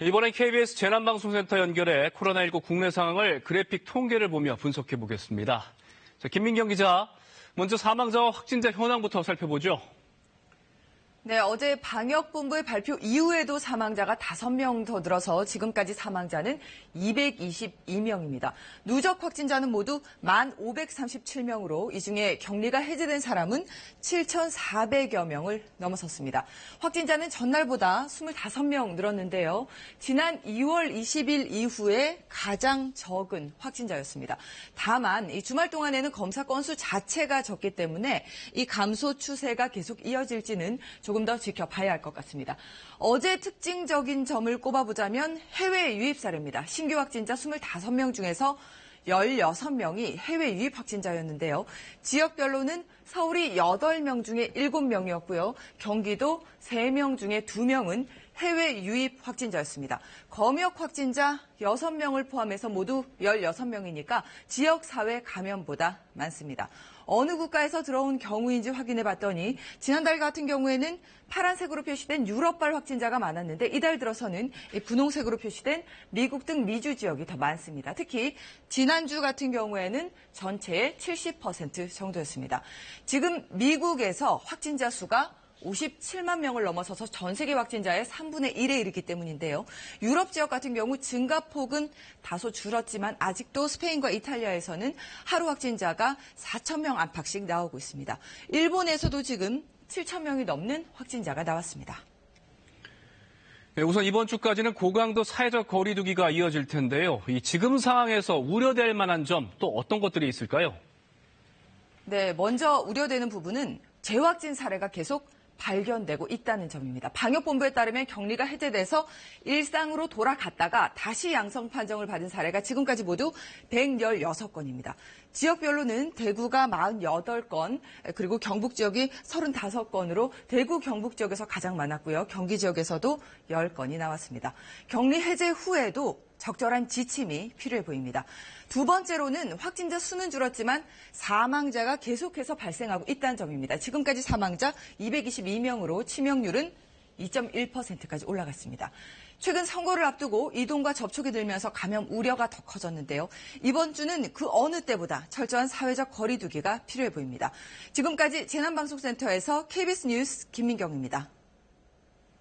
이번엔 KBS 재난방송센터 연결해 코로나19 국내 상황을 그래픽 통계를 보며 분석해 보겠습니다. 김민경 기자, 먼저 사망자와 확진자 현황부터 살펴보죠. 네, 어제 방역본부의 발표 이후에도 사망자가 5명 더 늘어서 지금까지 사망자는 222명입니다. 누적 확진자는 모두 1,537명으로 이 중에 격리가 해제된 사람은 7,400여 명을 넘어섰습니다. 확진자는 전날보다 25명 늘었는데요. 지난 2월 20일 이후에 가장 적은 확진자였습니다. 다만 이 주말 동안에는 검사 건수 자체가 적기 때문에 이 감소 추세가 계속 이어질지는 조금 더 지켜봐야 할 것 같습니다. 어제 특징적인 점을 꼽아보자면 해외 유입 사례입니다. 신규 확진자 25명 중에서 16명이 해외 유입 확진자였는데요. 지역별로는 서울이 8명 중에 7명이었고요. 경기도 3명 중에 2명은 해외 유입 확진자였습니다. 검역 확진자 6명을 포함해서 모두 16명이니까 지역사회 감염보다 많습니다. 어느 국가에서 들어온 경우인지 확인해 봤더니 지난달 같은 경우에는 파란색으로 표시된 유럽발 확진자가 많았는데 이달 들어서는 분홍색으로 표시된 미국 등 미주 지역이 더 많습니다. 특히 지난주 같은 경우에는 전체의 70% 정도였습니다. 지금 미국에서 확진자 수가 57만 명을 넘어서서 전 세계 확진자의 3분의 1에 이르기 때문인데요. 유럽 지역 같은 경우 증가폭은 다소 줄었지만 아직도 스페인과 이탈리아에서는 하루 확진자가 4천 명 안팎씩 나오고 있습니다. 일본에서도 지금 7천 명이 넘는 확진자가 나왔습니다. 네, 우선 이번 주까지는 고강도 사회적 거리 두기가 이어질 텐데요. 지금 상황에서 우려될 만한 점 또 어떤 것들이 있을까요? 네, 먼저 우려되는 부분은 재확진 사례가 계속 발견되고 있다는 점입니다. 방역본부에 따르면 격리가 해제돼서 일상으로 돌아갔다가 다시 양성 판정을 받은 사례가 지금까지 모두 116건입니다. 지역별로는 대구가 48건, 그리고 경북 지역이 35건으로 대구 경북 지역에서 가장 많았고요. 경기 지역에서도 10건이 나왔습니다. 격리 해제 후에도 적절한 지침이 필요해 보입니다. 두 번째로는 확진자 수는 줄었지만 사망자가 계속해서 발생하고 있다는 점입니다. 지금까지 사망자 222명으로 치명률은 2.1%까지 올라갔습니다. 최근 선거를 앞두고 이동과 접촉이 늘면서 감염 우려가 더 커졌는데요. 이번 주는 그 어느 때보다 철저한 사회적 거리 두기가 필요해 보입니다. 지금까지 재난방송센터에서 KBS 뉴스 김민경입니다.